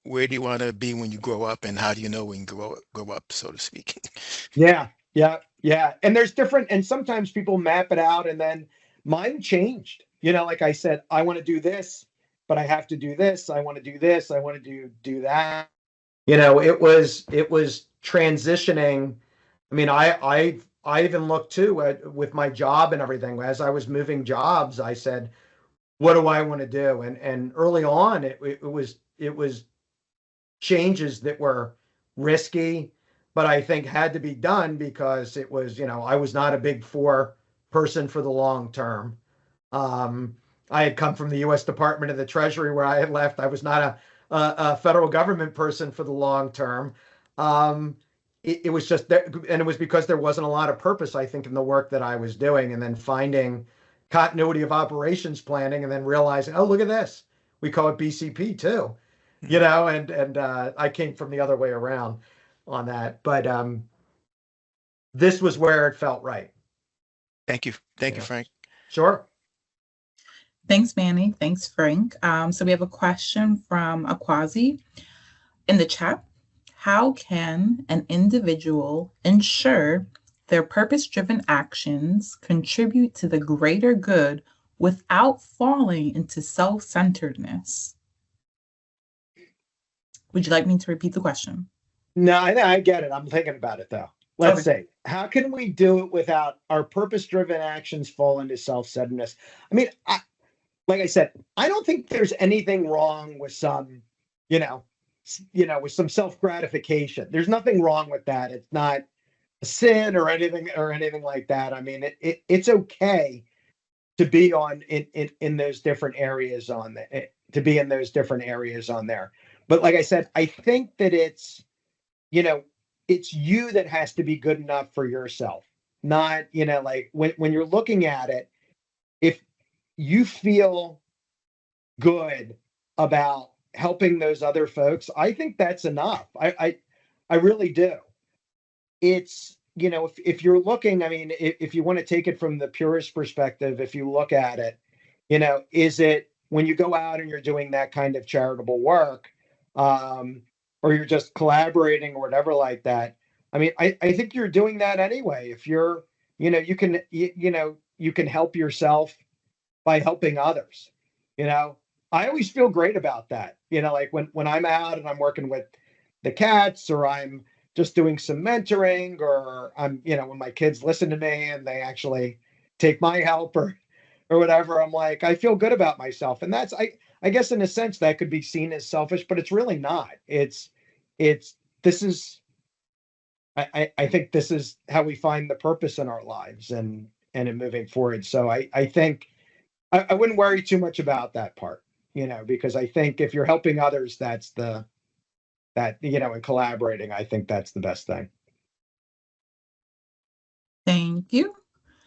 where do you want to be when you grow up, and how do you know when you grow up, so to speak. Yeah. And there's different, and sometimes people map it out, and then mine changed. Like I said, I want to do this, but I have to do this. I want to do this. I want to do that. It was transitioning. I mean, I even looked too at, with my job and everything. As I was moving jobs, I said, what do I want to do? And early on, it was changes that were risky, but I think had to be done because it was, I was not a Big Four person for the long term. I had come from the U.S. Department of the Treasury where I had left. I was not a federal government person for the long term. It was just that, and it was because there wasn't a lot of purpose, I think, in the work that I was doing, and then finding continuity of operations planning, and then realizing, oh, look at this, we call it BCP too, and I came from the other way around on that, but this was where it felt right. Thank you, Frank. Sure. Thanks, Manny. Thanks, Frank. So we have a question from Akwazi in the chat. How can an individual ensure their purpose-driven actions contribute to the greater good without falling into self-centeredness? Would you like me to repeat the question? No, I get it. I'm thinking about it though. Let's say, how can we do it without our purpose-driven actions fall into self-centeredness? I mean, like I said, I don't think there's anything wrong with some, with some self-gratification. There's nothing wrong with that. It's not a sin or anything like that. I mean, it's okay to be in those different areas on there. But like I said, I think that it's you that has to be good enough for yourself, not, like when you're looking at it, if you feel good about helping those other folks, I think that's enough. I really do. It's, if you're looking, I mean, if you want to take it from the purist perspective, if you look at it, Is it when you go out and you're doing that kind of charitable work, or you're just collaborating or whatever like that? I mean, I think you're doing that anyway. If you're, you can help yourself by helping others. You know, I always feel great about that. Like when I'm out and I'm working with the cats, or I'm just doing some mentoring, or I'm, when my kids listen to me and they actually take my help or whatever, I'm like, I feel good about myself. And that's, I guess in a sense that could be seen as selfish, but it's really not. This is, I think this is how we find the purpose in our lives and in moving forward. So I think I wouldn't worry too much about that part, because I think if you're helping others, and collaborating, I think that's the best thing. Thank you.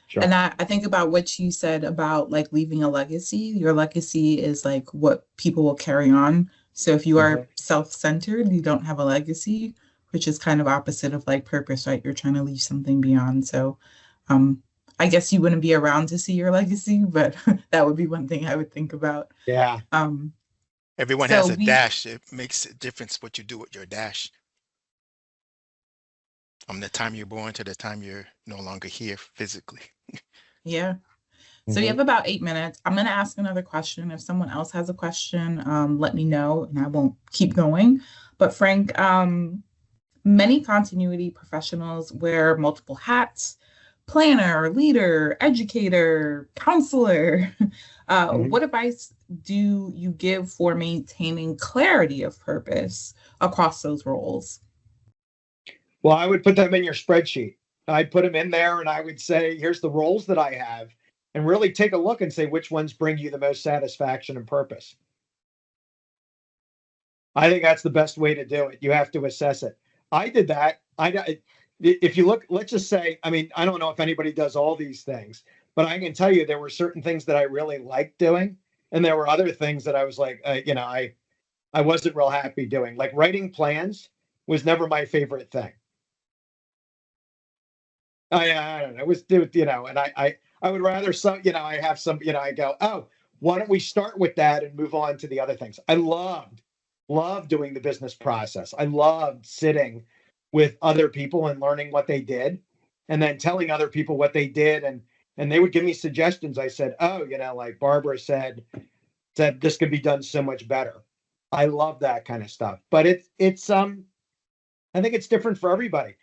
Sure. And I think about what you said about like leaving a legacy. Your legacy is like what people will carry on. So if you are self-centered, you don't have a legacy, which is kind of opposite of like purpose, right? You're trying to leave something beyond. So I guess you wouldn't be around to see your legacy, but that would be one thing I would think about. Yeah. Everyone has a dash. It makes a difference what you do with your dash. From the time you're born to the time you're no longer here physically. Yeah. So you have about 8 minutes. I'm going to ask another question. If someone else has a question, let me know and I won't keep going. But Frank, many continuity professionals wear multiple hats: planner, leader, educator, counselor. What advice do you give for maintaining clarity of purpose across those roles? Well, I would put them in your spreadsheet. I'd put them in there and I would say, here's the roles that I have, and really take a look and say which ones bring you the most satisfaction and purpose. I think that's the best way to do it. You have to assess it. I did that. If you look, let's just say, I mean, I don't know if anybody does all these things, but I can tell you there were certain things that I really liked doing. And there were other things that I was like, I wasn't real happy doing. Like writing plans was never my favorite thing. I don't know. It was, and I would rather I have some, I go, oh, why don't we start with that and move on to the other things? I loved doing the business process. I loved sitting with other people and learning what they did, and then telling other people what they did, and they would give me suggestions. I said, oh, like Barbara said this could be done so much better. I love that kind of stuff. But it's I think it's different for everybody.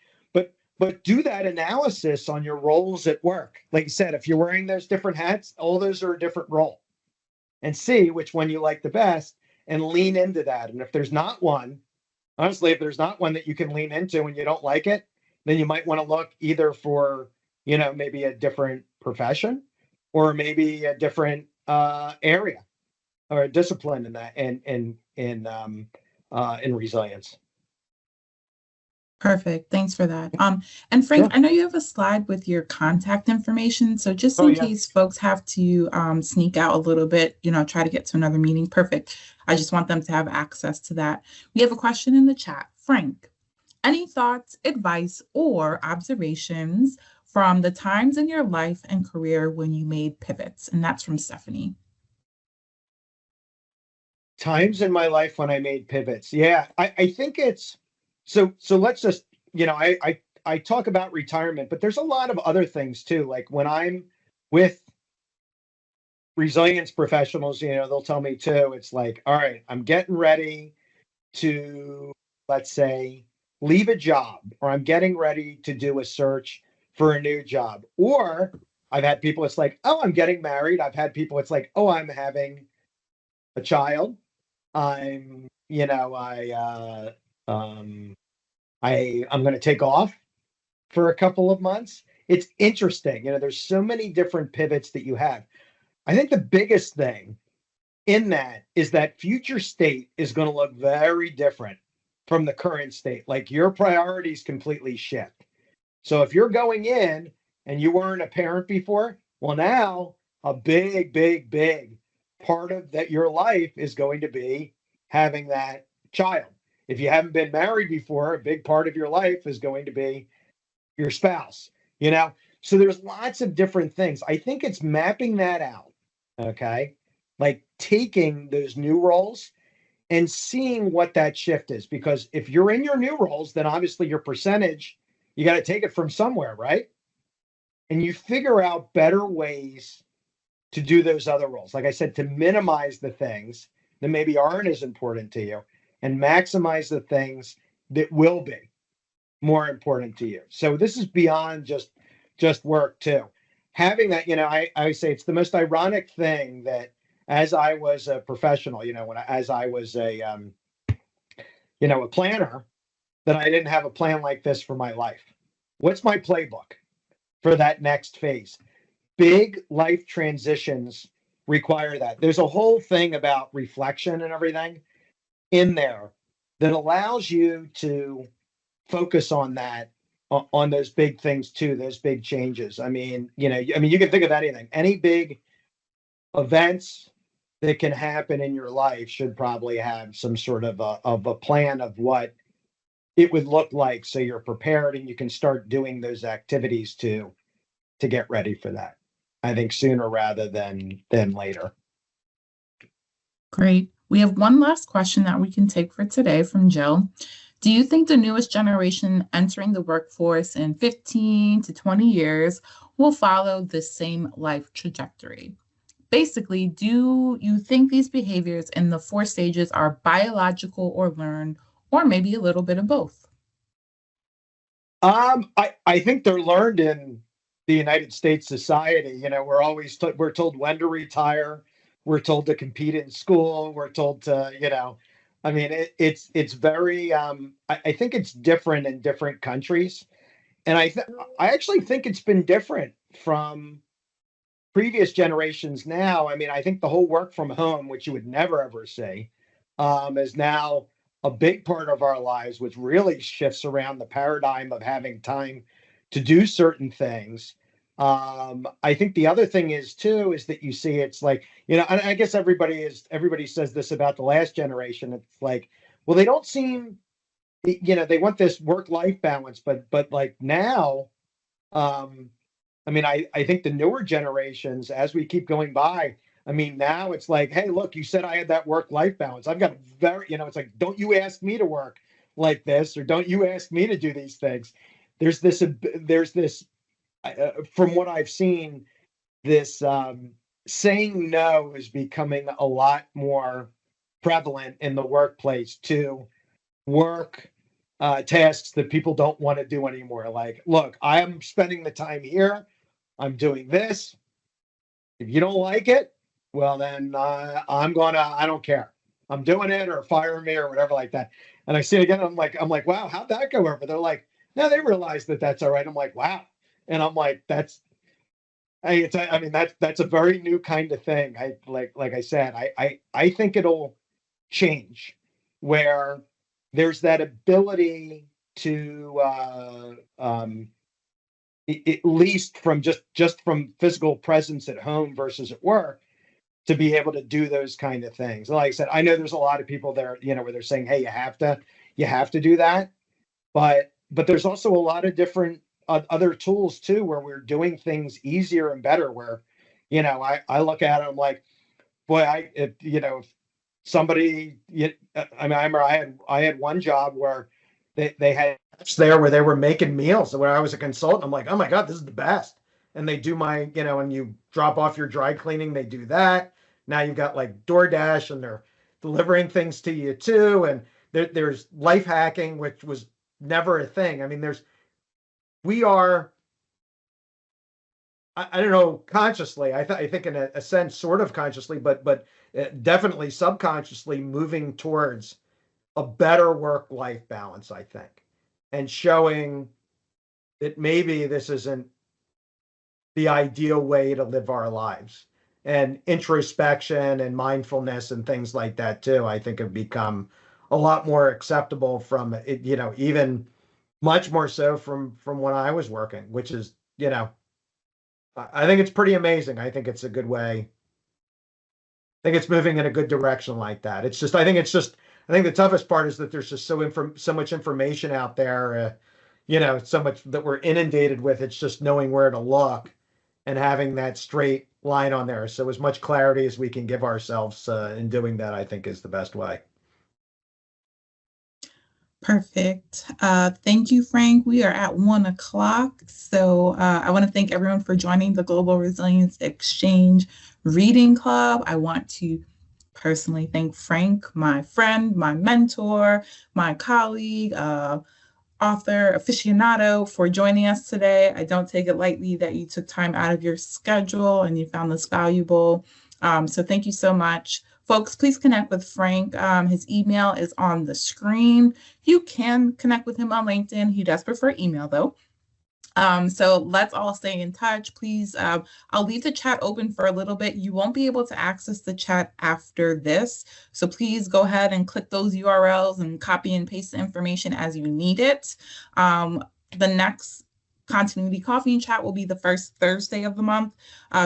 But do that analysis on your roles at work. Like you said, if you're wearing those different hats, all those are a different role, and see which one you like the best and lean into that. And if there's not one, honestly, if there's not one that you can lean into and you don't like it, then you might want to look either for, maybe a different profession, or maybe a different area or a discipline in that, in resilience. Perfect. Thanks for that. And Frank, Sure. I know you have a slide with your contact information. So just in case folks have to sneak out a little bit, try to get to another meeting. Perfect. I just want them to have access to that. We have a question in the chat. Frank, any thoughts, advice, or observations from the times in your life and career when you made pivots? And that's from Stephanie. Times in my life when I made pivots. Yeah, I think it's, so let's just, I talk about retirement, but there's a lot of other things too. Like when I'm with resilience professionals, they'll tell me too, it's like, all right, I'm getting ready to, let's say, leave a job, or I'm getting ready to do a search for a new job. Or I've had people, it's like, oh, I'm getting married. I've had people, it's like, oh, I'm having a child. I'm going to take off for a couple of months. It's interesting. There's so many different pivots that you have. I think the biggest thing in that is that future state is going to look very different from the current state. Like your priorities completely shift. So if you're going in and you weren't a parent before, well, now a big, big, big part of that your life is going to be having that child. If you haven't been married before, a big part of your life is going to be your spouse, So there's lots of different things. I think it's mapping that out Okay. Like taking those new roles and seeing what that shift is. Because if you're in your new roles, then obviously your percentage, you got to take it from somewhere, right? And you figure out better ways to do those other roles. Like I said, to minimize the things that maybe aren't as important to you and maximize the things that will be more important to you. So this is beyond just work too. Having that, I always say it's the most ironic thing that as I was a professional, as I was a planner, that I didn't have a plan like this for my life. What's my playbook for that next phase? Big life transitions require that. There's a whole thing about reflection and everything in there that allows you to focus on that, on those big things too, those big changes. I mean, you can think of anything, any big events that can happen in your life should probably have some sort of a plan of what it would look like, so you're prepared and you can start doing those activities to get ready for that. I think sooner rather than later. Great. We have one last question that we can take for today from Jill. Do you think the newest generation entering the workforce in 15 to 20 years will follow the same life trajectory? Basically, do you think these behaviors in the 4 stages are biological or learned, or maybe a little bit of both? I think they're learned in the United States society. We're told when to retire. We're told to compete in school. We're told to, I mean, it's very. I think it's different in different countries, and I actually think it's been different from previous generations. Now, I mean, I think the whole work from home, which you would never ever see, is now a big part of our lives, which really shifts around the paradigm of having time to do certain things. I think the other thing is too, is that you see it's like, and I guess everybody says this about the last generation. It's like, well, they don't seem, they want this work-life balance, but like now, I mean, I think the newer generations, as we keep going by, I mean, now it's like, hey, look, you said I had that work-life balance. I've got it's like, don't you ask me to work like this, or don't you ask me to do these things. There's this, from what I've seen, this saying no is becoming a lot more prevalent in the workplace to work tasks that people don't want to do anymore. Like, look, I'm spending the time here. I'm doing this. If you don't like it, well, then I don't care. I'm doing it, or fire me or whatever like that. And I see it again. I'm like, wow, how'd that go over? They're like, no, they realize that that's all right. I'm like, wow. And I'm like, that's a very new kind of thing. Like I said, I think it'll change where there's that ability to at least from just from physical presence at home versus at work, to be able to do those kind of things. Like I said, I know there's a lot of people there, where they're saying, hey, you have to do that. But there's also a lot of different other tools too, where we're doing things easier and better, where, I look at it, I'm like, boy, if somebody, I mean, I remember I had one job where they had there where they were making meals. So when I was a consultant, I'm like, oh my God, this is the best. And they do my, when you drop off your dry cleaning, they do that. Now you've got like DoorDash, and they're delivering things to you too. And there's life hacking, which was never a thing. I mean, we are, I don't know, consciously, I think in a sense, sort of consciously, but definitely subconsciously moving towards a better work-life balance, I think, and showing that maybe this isn't the ideal way to live our lives. And introspection and mindfulness and things like that too, I think have become a lot more acceptable from it, even much more so from when I was working, which is, I think it's pretty amazing. I think it's a good way. I think it's moving in a good direction like that. I think the toughest part is that there's just so much information out there, so much that we're inundated with. It's just knowing where to look and having that straight line on there. So as much clarity as we can give ourselves in doing that, I think is the best way. Perfect. Thank you, Frank. We are at 1 o'clock. So I want to thank everyone for joining the Global Resilience Exchange Reading Club. I want to personally thank Frank, my friend, my mentor, my colleague, author aficionado, for joining us today. I don't take it lightly that you took time out of your schedule and you found this valuable. So thank you so much. Folks, please connect with Frank. His email is on the screen. You can connect with him on LinkedIn. He does prefer email though. So let's all stay in touch. Please, I'll leave the chat open for a little bit. You won't be able to access the chat after this. So please go ahead and click those URLs and copy and paste the information as you need it. The next Continuity Coffee and Chat will be the first Thursday of the month.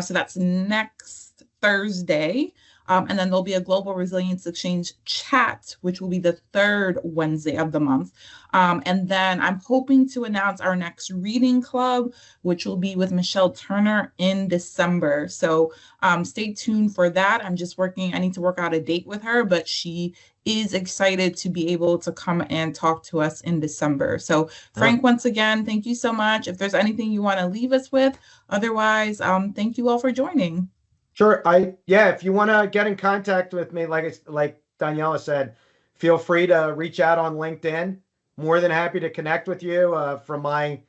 So that's next Thursday. And then there'll be a Global Resilience Exchange chat, which will be the third Wednesday of the month. And then I'm hoping to announce our next reading club, which will be with Michelle Turner in December. So stay tuned for that. I'm just working, I need to work out a date with her, but she is excited to be able to come and talk to us in December. So Frank, once again, thank you so much. If there's anything you want to leave us with, otherwise, thank you all for joining. Sure. If you want to get in contact with me, like Daniela said, feel free to reach out on LinkedIn. More than happy to connect with you from my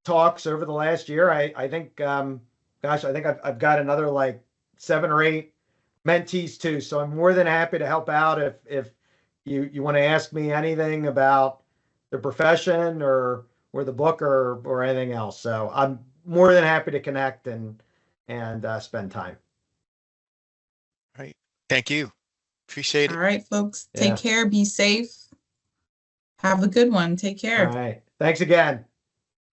talks over the last year. I think, I think I've got another like 7 or 8 mentees too. So I'm more than happy to help out if you want to ask me anything about the profession or the book or anything else. So I'm more than happy to connect and spend time. Right. Thank you. Appreciate it. All right, folks. Take care. Be safe. Have a good one. Take care. All right. Thanks again.